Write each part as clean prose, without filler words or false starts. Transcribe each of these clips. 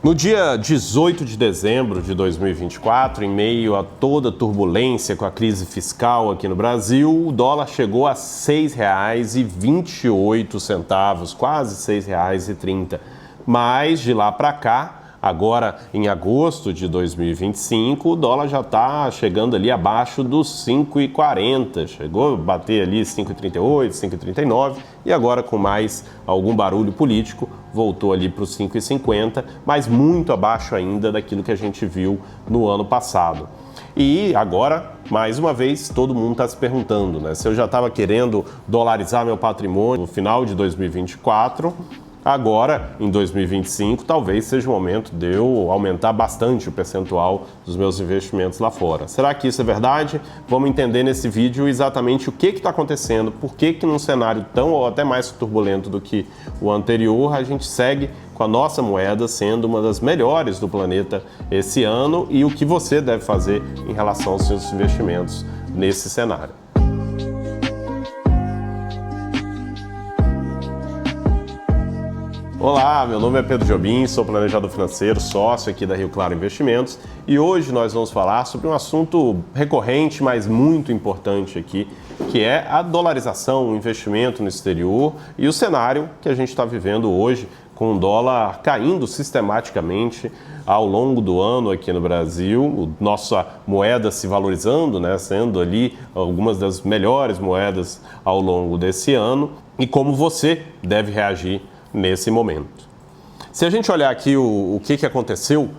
No dia 18 de dezembro de 2024, em meio a toda a turbulência com a crise fiscal aqui no Brasil, o dólar chegou a R$ 6,28, quase R$ 6,30. Mas de lá para cá, agora em agosto de 2025, o dólar já está chegando ali abaixo dos 5,40. Chegou a bater ali 5,38, 5,39 e agora com mais algum barulho político voltou ali para os 5,50, mas muito abaixo ainda daquilo que a gente viu no ano passado. E agora, mais uma vez, todo mundo está se perguntando, né? Se eu já estava querendo dolarizar meu patrimônio no final de 2024, agora, em 2025, talvez seja o momento de eu aumentar bastante o percentual dos meus investimentos lá fora. Será que isso é verdade? Vamos entender nesse vídeo exatamente o que está acontecendo, por que num cenário tão ou até mais turbulento do que o anterior, a gente segue com a nossa moeda sendo uma das melhores do planeta esse ano e o que você deve fazer em relação aos seus investimentos nesse cenário. Olá, meu nome é Pedro Jobim, sou planejador financeiro, sócio aqui da Rio Claro Investimentos e hoje nós vamos falar sobre um assunto recorrente, mas muito importante aqui, que é a dolarização, o investimento no exterior e o cenário que a gente está vivendo hoje com o dólar caindo sistematicamente ao longo do ano aqui no Brasil, nossa moeda se valorizando, né, sendo ali algumas das melhores moedas ao longo desse ano e como você deve reagir nesse momento. Se a gente olhar aqui o que aconteceu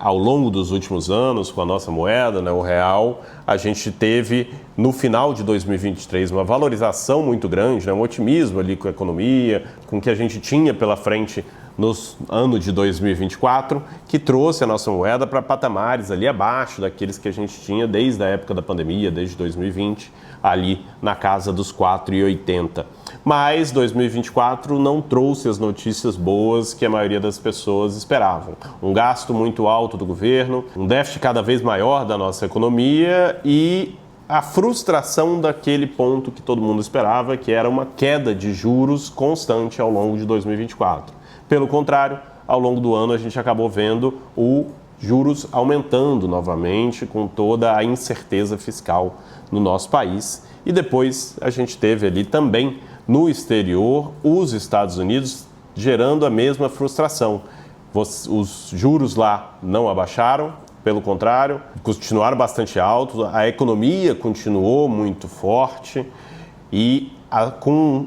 ao longo dos últimos anos com a nossa moeda, né, o real, a gente teve no final de 2023 uma valorização muito grande, né, um otimismo ali com a economia, com o que a gente tinha pela frente no ano de 2024, que trouxe a nossa moeda para patamares ali abaixo daqueles que a gente tinha desde a época da pandemia, desde 2020, ali na casa dos 4,80. Mas 2024 não trouxe as notícias boas que a maioria das pessoas esperavam. Um gasto muito alto do governo, um déficit cada vez maior da nossa economia e a frustração daquele ponto que todo mundo esperava, que era uma queda de juros constante ao longo de 2024. Pelo contrário, ao longo do ano a gente acabou vendo os juros aumentando novamente com toda a incerteza fiscal no nosso país. E depois a gente teve ali também no exterior os Estados Unidos gerando a mesma frustração. Os juros lá não abaixaram, pelo contrário, continuaram bastante altos, a economia continuou muito forte e com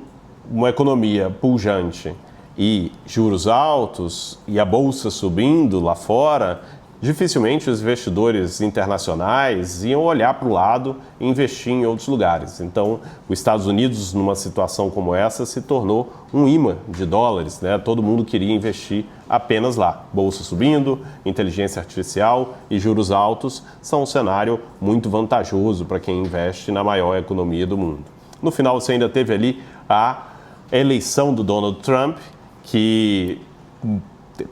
uma economia pujante e juros altos e a bolsa subindo lá fora, dificilmente os investidores internacionais iam olhar para o lado e investir em outros lugares. Então, os Estados Unidos, numa situação como essa, se tornou um imã de dólares, né? Todo mundo queria investir apenas lá. Bolsa subindo, inteligência artificial e juros altos são um cenário muito vantajoso para quem investe na maior economia do mundo. No final, você ainda teve ali a eleição do Donald Trump, que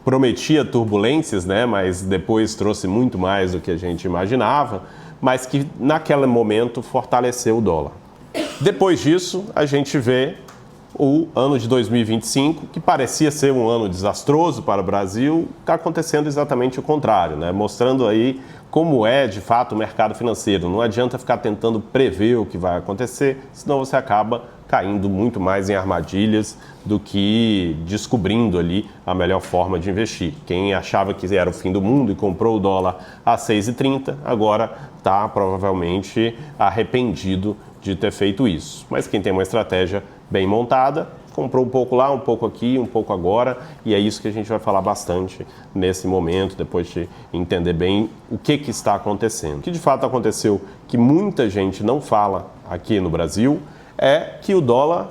prometia turbulências, né, mas depois trouxe muito mais do que a gente imaginava, mas que naquele momento fortaleceu o dólar. Depois disso, a gente vê o ano de 2025, que parecia ser um ano desastroso para o Brasil, está acontecendo exatamente o contrário, né, mostrando aí como é de fato o mercado financeiro. Não adianta ficar tentando prever o que vai acontecer, senão você acaba caindo muito mais em armadilhas do que descobrindo ali a melhor forma de investir. Quem achava que era o fim do mundo e comprou o dólar a 6,30, agora está provavelmente arrependido de ter feito isso. Mas quem tem uma estratégia bem montada, comprou um pouco lá, um pouco aqui, um pouco agora, e é isso que a gente vai falar bastante nesse momento, depois de entender bem o que está acontecendo. O que de fato aconteceu, que muita gente não fala aqui no Brasil, é que o dólar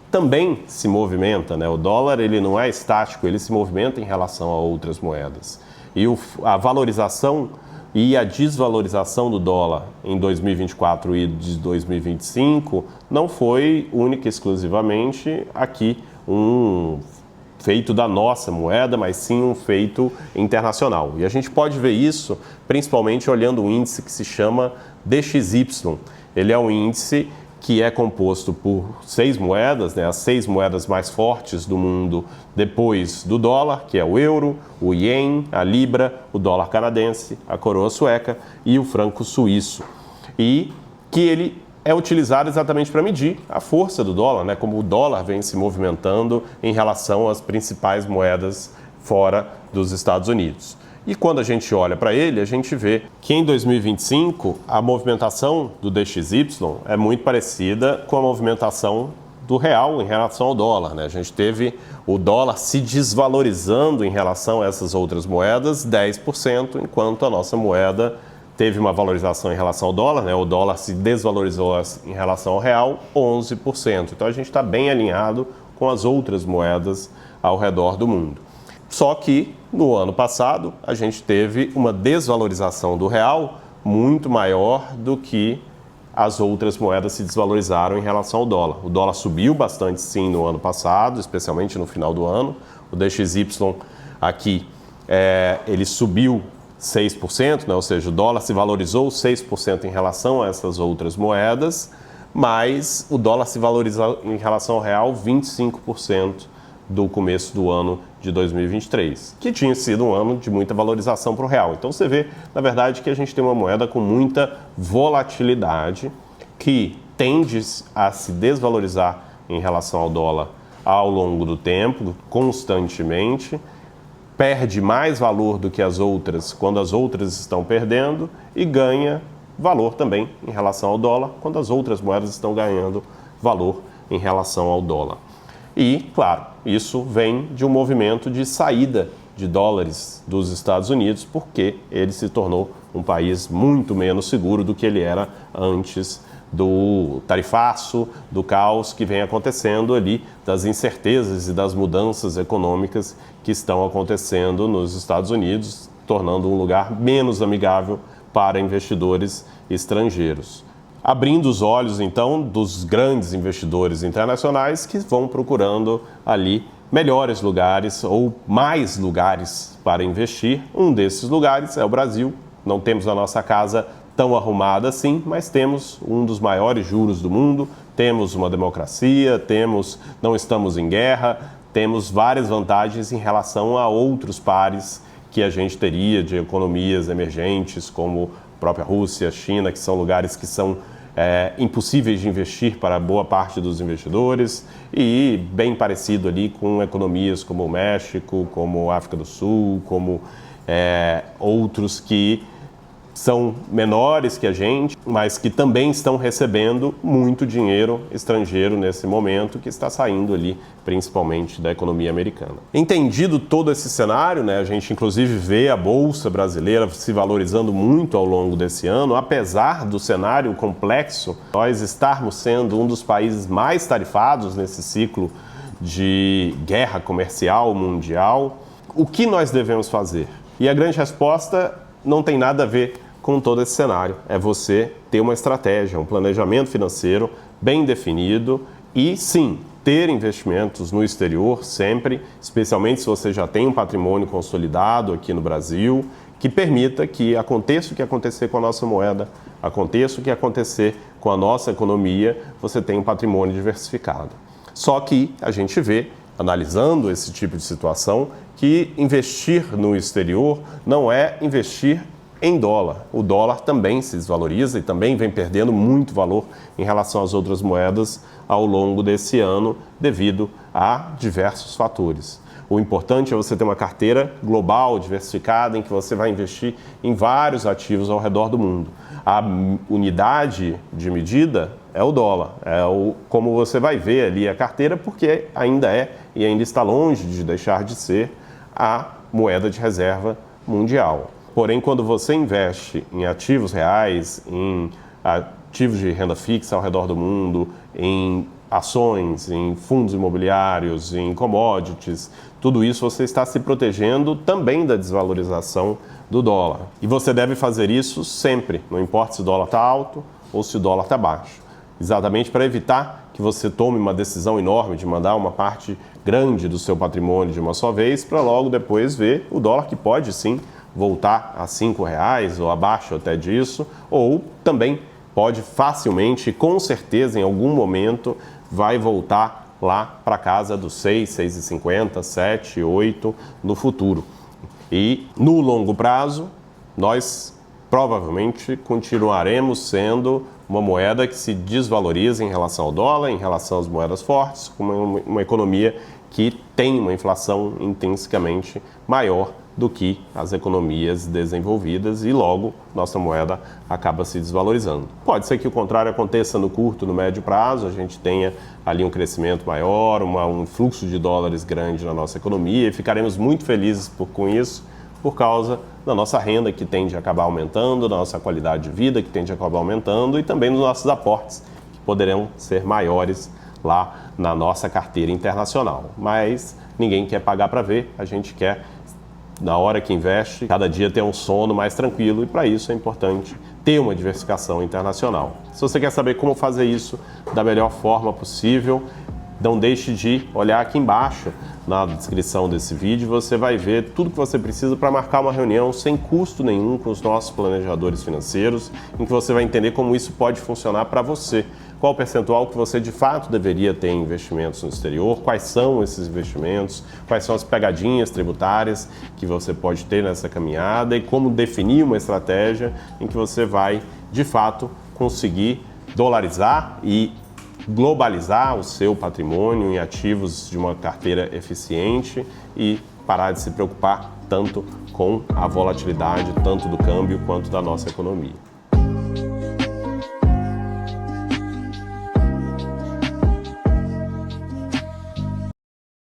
também se movimenta, né? O dólar ele não é estático, ele se movimenta em relação a outras moedas. E a valorização e a desvalorização do dólar em 2024 e de 2025 não foi única e exclusivamente aqui um feito da nossa moeda, mas sim um feito internacional. E a gente pode ver isso principalmente olhando um índice que se chama DXY. Ele é um índice que é composto por 6 moedas, né, as 6 moedas mais fortes do mundo depois do dólar, que é o euro, o ien, a libra, o dólar canadense, a coroa sueca e o franco suíço. E que ele é utilizado exatamente para medir a força do dólar, né, como o dólar vem se movimentando em relação às principais moedas fora dos Estados Unidos. E quando a gente olha para ele, a gente vê que em 2025 a movimentação do DXY é muito parecida com a movimentação do real em relação ao dólar, né? A gente teve o dólar se desvalorizando em relação a essas outras moedas 10%, enquanto a nossa moeda teve uma valorização em relação ao dólar, né? O dólar se desvalorizou em relação ao real 11%. Então a gente está bem alinhado com as outras moedas ao redor do mundo. Só que no ano passado a gente teve uma desvalorização do real muito maior do que as outras moedas se desvalorizaram em relação ao dólar. O dólar subiu bastante sim no ano passado, especialmente no final do ano. O DXY aqui, ele subiu 6%, né? Ou seja, o dólar se valorizou 6% em relação a essas outras moedas, mas o dólar se valorizou em relação ao real 25% do começo do ano de 2023, que tinha sido um ano de muita valorização para o real. Então você vê, na verdade, que a gente tem uma moeda com muita volatilidade, que tende a se desvalorizar em relação ao dólar ao longo do tempo, constantemente, perde mais valor do que as outras quando as outras estão perdendo e ganha valor também em relação ao dólar quando as outras moedas estão ganhando valor em relação ao dólar. E, claro, isso vem de um movimento de saída de dólares dos Estados Unidos, porque ele se tornou um país muito menos seguro do que ele era antes do tarifaço, do caos que vem acontecendo ali, das incertezas e das mudanças econômicas que estão acontecendo nos Estados Unidos, tornando um lugar menos amigável para investidores estrangeiros. Abrindo os olhos, então, dos grandes investidores internacionais que vão procurando ali melhores lugares ou mais lugares para investir. Um desses lugares é o Brasil. Não temos a nossa casa tão arrumada assim, mas temos um dos maiores juros do mundo, temos uma democracia, não estamos em guerra, temos várias vantagens em relação a outros pares que a gente teria de economias emergentes, como a própria Rússia, China, que são lugares que são impossíveis de investir para boa parte dos investidores e bem parecido ali com economias como o México, como a África do Sul, como outros que são menores que a gente, mas que também estão recebendo muito dinheiro estrangeiro nesse momento, que está saindo ali, principalmente da economia americana. Entendido todo esse cenário, né, a gente inclusive vê a Bolsa brasileira se valorizando muito ao longo desse ano, apesar do cenário complexo, nós estarmos sendo um dos países mais tarifados nesse ciclo de guerra comercial mundial. O que nós devemos fazer? E a grande resposta não tem nada a ver com todo esse cenário. É você ter uma estratégia, um planejamento financeiro bem definido e, sim, ter investimentos no exterior sempre, especialmente se você já tem um patrimônio consolidado aqui no Brasil, que permita que aconteça o que acontecer com a nossa moeda, aconteça o que acontecer com a nossa economia, você tem um patrimônio diversificado. Só que a gente vê, analisando esse tipo de situação, que investir no exterior não é investir em dólar. O dólar também se desvaloriza e também vem perdendo muito valor em relação às outras moedas ao longo desse ano, devido a diversos fatores. O importante é você ter uma carteira global, diversificada, em que você vai investir em vários ativos ao redor do mundo. A unidade de medida é o dólar, como você vai ver ali a carteira, porque ainda e ainda está longe de deixar de ser a moeda de reserva mundial. Porém, quando você investe em ativos reais, em ativos de renda fixa ao redor do mundo, em ações, em fundos imobiliários, em commodities, tudo isso você está se protegendo também da desvalorização do dólar. E você deve fazer isso sempre, não importa se o dólar está alto ou se o dólar está baixo. Exatamente para evitar que você tome uma decisão enorme de mandar uma parte grande do seu patrimônio de uma só vez, para logo depois ver o dólar, que pode sim voltar a R$ 5 ou abaixo até disso, ou também pode facilmente, com certeza, em algum momento, vai voltar lá para casa dos 6, 6,50, 7, 8 no futuro. E no longo prazo, nós provavelmente continuaremos sendo uma moeda que se desvaloriza em relação ao dólar, em relação às moedas fortes, com uma economia que tem uma inflação intrinsecamente maior do que as economias desenvolvidas e logo nossa moeda acaba se desvalorizando. Pode ser que o contrário aconteça no curto, no médio prazo, a gente tenha ali um crescimento maior, um fluxo de dólares grande na nossa economia e ficaremos muito felizes com isso, por causa da nossa renda que tende a acabar aumentando, da nossa qualidade de vida que tende a acabar aumentando e também dos nossos aportes, que poderão ser maiores lá na nossa carteira internacional. Mas ninguém quer pagar para ver, a gente quer, na hora que investe, cada dia ter um sono mais tranquilo e para isso é importante ter uma diversificação internacional. Se você quer saber como fazer isso da melhor forma possível, não deixe de olhar aqui embaixo na descrição desse vídeo, você vai ver tudo que você precisa para marcar uma reunião sem custo nenhum com os nossos planejadores financeiros, em que você vai entender como isso pode funcionar para você. Qual o percentual que você de fato deveria ter em investimentos no exterior, quais são esses investimentos, quais são as pegadinhas tributárias que você pode ter nessa caminhada e como definir uma estratégia em que você vai de fato conseguir dolarizar e globalizar o seu patrimônio em ativos de uma carteira eficiente e parar de se preocupar tanto com a volatilidade, tanto do câmbio quanto da nossa economia.